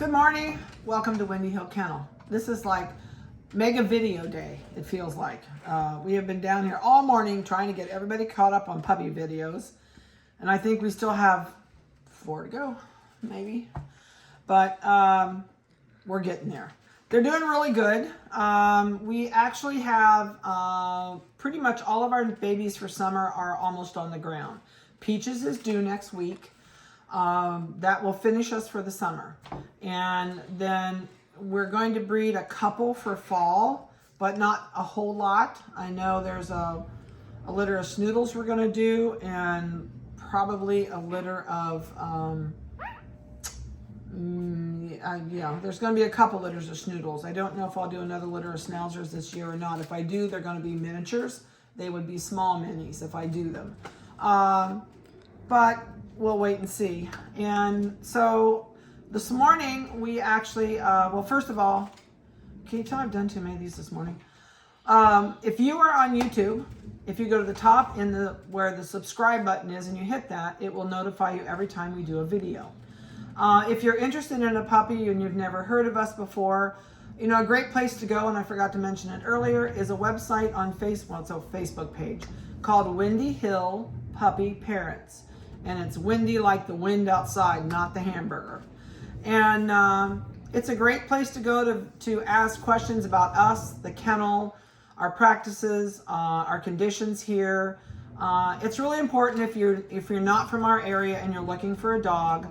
Good morning. Welcome to Windy Hill Kennel. This is like mega video day, it feels like. We have been down here all morning trying to get everybody caught up on puppy videos. And I think we still have 4 to go, maybe. But we're getting there. They're doing really good. We actually have pretty much all of our babies for summer are almost on the ground. Peaches is due next week. That will finish us for the summer. And then we're going to breed a couple for fall, but not a whole lot. I know there's a litter of snoodles we're going to do, and probably a litter of, there's going to be a couple litters of snoodles. I don't know if I'll do another litter of schnauzers this year or not. If I do, they're going to be miniatures. They would be small minis if I do them. But we'll wait and see. And so this morning we actually, well, first of all, can you tell I've done too many of these this morning? If you are on YouTube, if you go to the top in where the subscribe button is and you hit that, it will notify you every time we do a video. If you're interested in a puppy and you've never heard of us before, you know, a great place to go, and I forgot to mention it earlier, is a website on Facebook, well, it's a Facebook page called Windy Hill Puppy Parents. And it's windy like the wind outside, not the hamburger. And it's a great place to go to ask questions about us, the kennel, our practices, our conditions here. It's really important if you're not from our area and you're looking for a dog,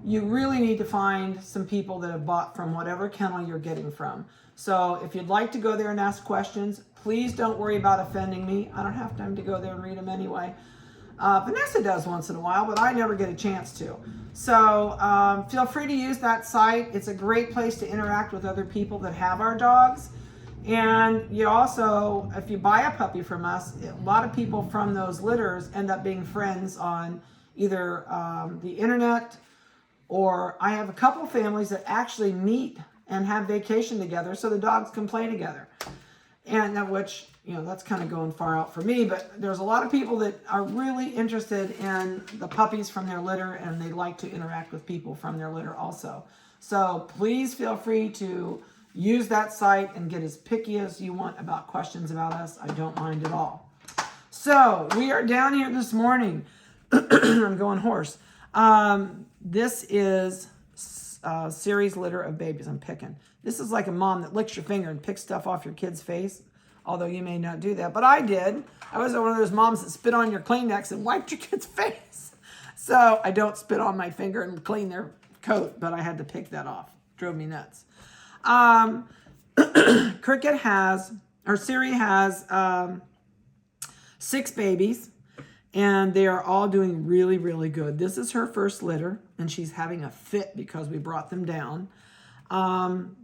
you really need to find some people that have bought from whatever kennel you're getting from. So if you'd like to go there and ask questions, please don't worry about offending me. I don't have time to go there and read them anyway. Vanessa does once in a while, but I never get a chance to. So feel free to use that site. It's a great place to interact with other people that have our dogs. And you also, if you buy a puppy from us, a lot of people from those litters end up being friends on either the internet, or I have a couple families that actually meet and have vacation together so the dogs can play together. And which, you know, that's kind of going far out for me, but there's a lot of people that are really interested in the puppies from their litter, and they like to interact with people from their litter also. So please feel free to use that site and get as picky as you want about questions about us. I don't mind at all. So we are down here this morning. I'm going hoarse. This is Siri's litter of babies. I'm picking. This is like a mom that licks your finger and picks stuff off your kid's face. Although you may not do that, but I did. I was one of those moms that spit on your Kleenex and wiped your kid's face. So I don't spit on my finger and clean their coat, but I had to pick that off. Drove me nuts. Siri has 6 babies, and they are all doing really, really good. This is her first litter, and she's having a fit because we brought them down.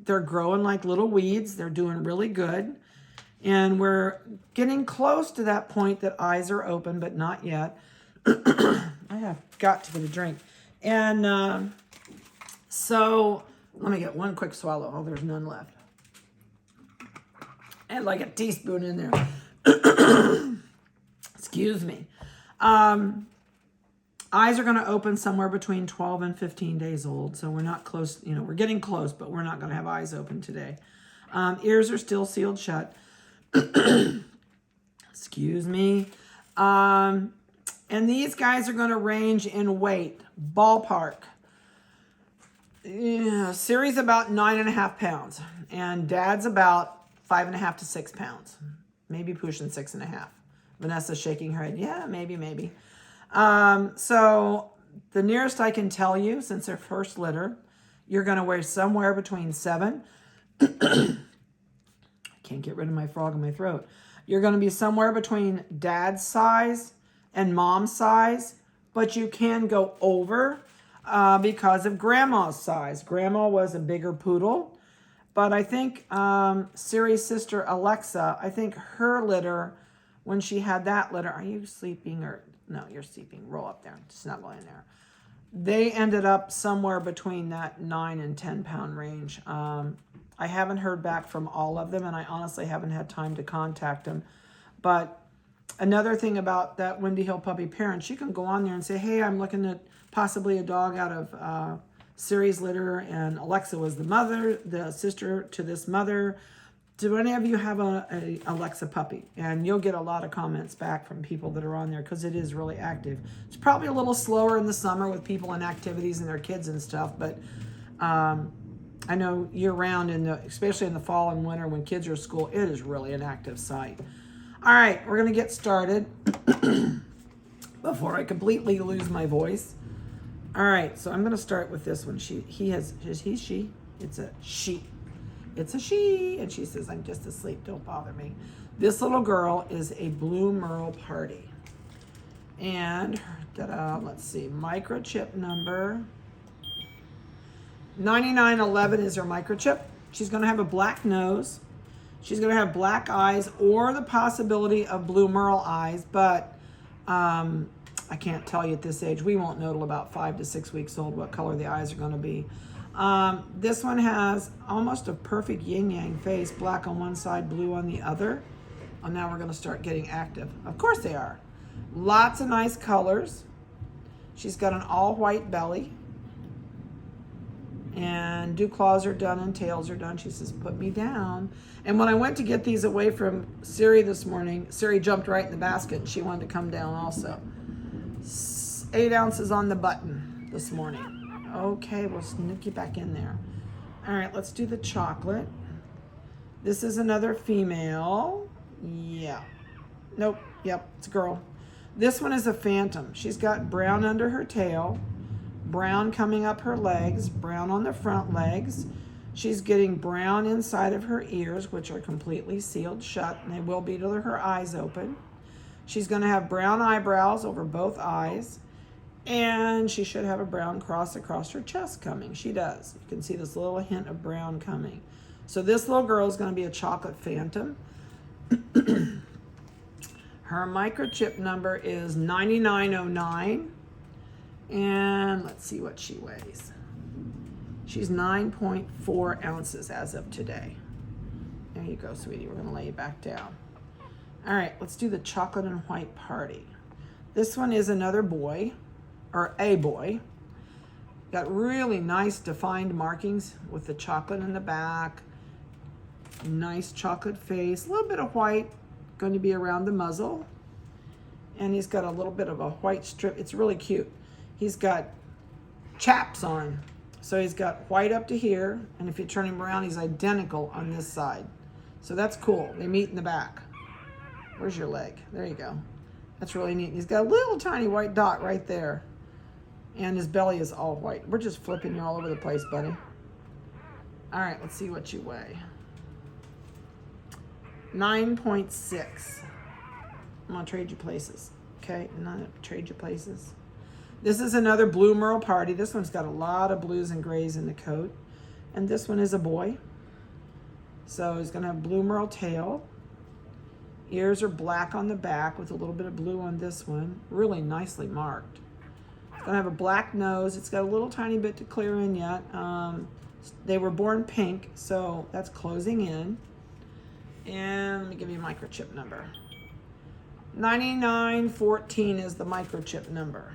They're growing like little weeds. They're doing really good. And we're getting close to that point that eyes are open, but not yet. I have got to get a drink. And so let me get one quick swallow. Oh, there's none left. And like a teaspoon in there. Excuse me. Eyes are going to open somewhere between 12 and 15 days old. So we're not close. You know, we're getting close, but we're not going to have eyes open today. Ears are still sealed shut. Excuse me. And these guys are going to range in weight. Ballpark. Yeah, Siri's about 9.5 pounds. And Dad's about 5.5 to 6 pounds. Maybe pushing 6.5. Vanessa's shaking her head. Yeah, maybe. So the nearest I can tell you, since their first litter, you're going to weigh somewhere between 7. Can't get rid of my frog in my throat. You're going to be somewhere between Dad's size and Mom's size, but you can go over because of Grandma's size. Grandma was a bigger poodle, but I think Siri's sister Alexa, I think her litter, when she had that litter, are you sleeping or no? You're sleeping. Roll up there, snuggle in there. They ended up somewhere between that 9 and 10 pound range. I haven't heard back from all of them, and I honestly haven't had time to contact them. But another thing about that Windy Hill Puppy Parents, you can go on there and say, hey, I'm looking at possibly a dog out of Siri's litter, and Alexa was the sister to this mother. Do any of you have a Alexa puppy? And you'll get a lot of comments back from people that are on there because it is really active. It's probably a little slower in the summer with people and activities and their kids and stuff, but I know year round, especially in the fall and winter when kids are at school, it is really an active site. All right, we're going to get started before I completely lose my voice. All right, so I'm going to start with this one. She. It's a she. It's a she, and she says, I'm just asleep, don't bother me. This little girl is a Blue Merle Party. And, let's see, microchip number 9911 is her microchip. She's going to have a black nose. She's going to have black eyes or the possibility of Blue Merle eyes, but I can't tell you at this age. We won't know till about 5 to 6 weeks old what color the eyes are going to be. This one has almost a perfect yin-yang face, black on one side, blue on the other. Oh, now we're going to start getting active. Of course they are. Lots of nice colors. She's got an all-white belly. And dew claws are done and tails are done. She says, put me down. And when I went to get these away from Siri this morning, Siri jumped right in the basket and she wanted to come down also. 8 ounces on the button this morning. Okay, we'll sneak you back in there. All right, let's do the chocolate. This is another female. Yeah. Nope. Yep, it's a girl. This one is a phantom. She's got brown under her tail, brown coming up her legs, brown on the front legs. She's getting brown inside of her ears, which are completely sealed shut, and they will be till her eyes open. She's going to have brown eyebrows over both eyes. And she should have a brown cross across her chest coming. She does. You can see this little hint of brown coming. So this little girl is going to be a chocolate phantom. Her microchip number is 9909. And let's see what she weighs. She's 9.4 ounces as of today. There you go, sweetie. We're going to lay you back down. All right, let's do the chocolate and white party. This one is another boy. Or a boy. Got really nice defined markings with the chocolate in the back. Nice chocolate face. A little bit of white going to be around the muzzle. And he's got a little bit of a white strip. It's really cute. He's got chaps on. So he's got white up to here. And if you turn him around, he's identical on this side. So that's cool. They meet in the back. Where's your leg? There you go. That's really neat. He's got a little tiny white dot right there. And his belly is all white. We're just flipping you all over the place, buddy. All right, let's see what you weigh. 9.6. I'm gonna trade you places. Okay, trade you places. This is another Blue Merle Party. This one's got a lot of blues and grays in the coat. And this one is a boy. So he's gonna have Blue Merle tail. Ears are black on the back with a little bit of blue on this one. Really nicely marked. Gonna have a black nose. It's got a little tiny bit to clear in yet. They were born pink, so that's closing in. And let me give you a microchip number. 9914 is the microchip number.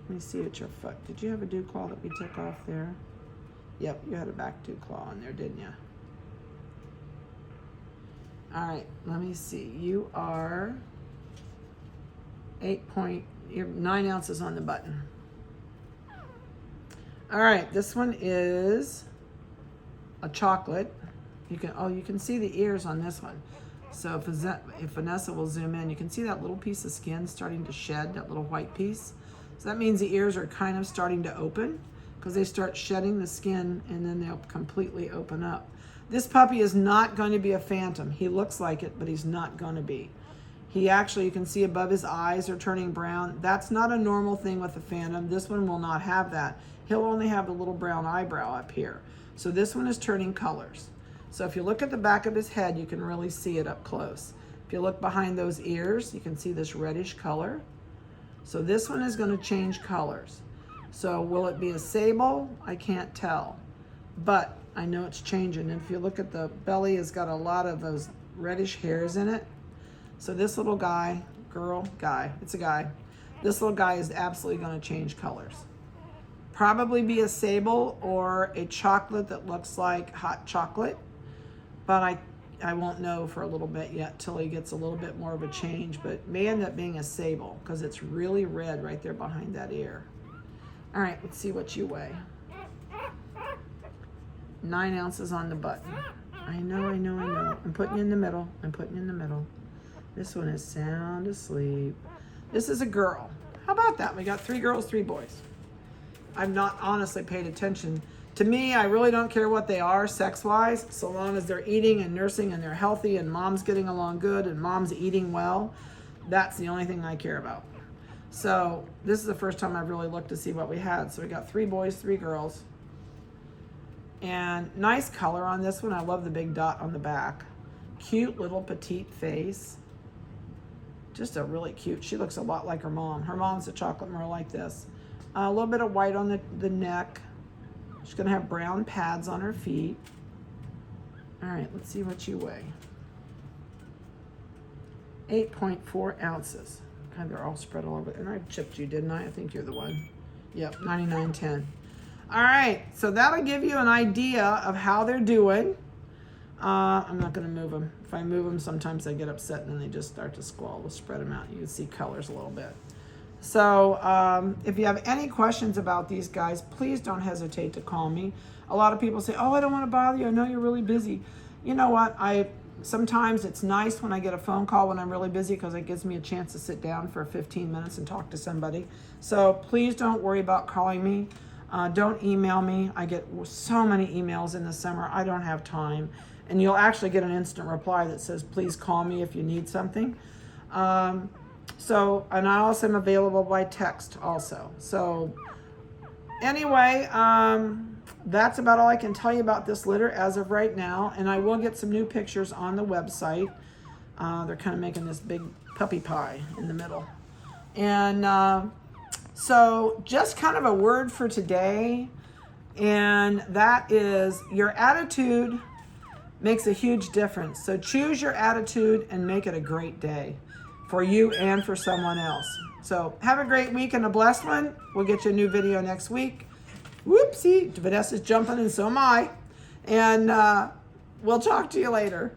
Let me see at your foot. Did you have a dew claw that we took off there? Yep, you had a back dew claw on there, didn't you? All right, let me see. You are you're 9 ounces on the button. All right, this one is a chocolate. You can see the ears on this one. So if Vanessa will zoom in, you can see that little piece of skin starting to shed, that little white piece. So that means the ears are kind of starting to open because they start shedding the skin and then they'll completely open up. This puppy is not going to be a phantom. He looks like it, but he's not going to be. He actually, you can see above his eyes are turning brown. That's not a normal thing with a phantom. This one will not have that. He'll only have a little brown eyebrow up here. So this one is turning colors. So if you look at the back of his head, you can really see it up close. If you look behind those ears, you can see this reddish color. So this one is going to change colors. So will it be a sable? I can't tell. But I know it's changing. And if you look at the belly, it's got a lot of those reddish hairs in it. So this little guy, it's a guy. This little guy is absolutely going to change colors. Probably be a sable or a chocolate that looks like hot chocolate, but I won't know for a little bit yet till he gets a little bit more of a change, but may end up being a sable because it's really red right there behind that ear. All right, let's see what you weigh. 9 ounces on the button. I know. I'm putting you in the middle. This one is sound asleep. This is a girl. How about that? We got 3 girls, 3 boys. I've not honestly paid attention. To me, I really don't care what they are sex-wise, so long as they're eating and nursing and they're healthy and mom's getting along good and mom's eating well. That's the only thing I care about. So this is the first time I've really looked to see what we had. So we got 3 boys, 3 girls. And nice color on this one. I love the big dot on the back. Cute little petite face. Just a really cute. She looks a lot like her mom. Her mom's a chocolate merle like this. A little bit of white on the neck. She's going to have brown pads on her feet. All right, let's see what you weigh. 8.4 ounces. God, they're all spread all over. And I chipped you, didn't I? I think you're the one. Yep, 99.10. All right, so that'll give you an idea of how they're doing. I'm not going to move them. If I move them, sometimes they get upset and then they just start to squall. We'll spread them out. You can see colors a little bit. So if you have any questions about these guys, please don't hesitate to call me. A lot of people say, oh, I don't want to bother you. I know you're really busy. You know what? Sometimes it's nice when I get a phone call when I'm really busy because it gives me a chance to sit down for 15 minutes and talk to somebody. So please don't worry about calling me. Don't email me. I get so many emails in the summer. I don't have time. And you'll actually get an instant reply that says, please call me if you need something. And I also am available by text also. So anyway, that's about all I can tell you about this litter as of right now. And I will get some new pictures on the website. They're kind of making this big puppy pie in the middle. And so just kind of a word for today. And that is your attitude makes a huge difference. So choose your attitude and make it a great day for you and for someone else. So have a great week and a blessed one. We'll get you a new video next week. Whoopsie, Vanessa's jumping and so am I. And we'll talk to you later.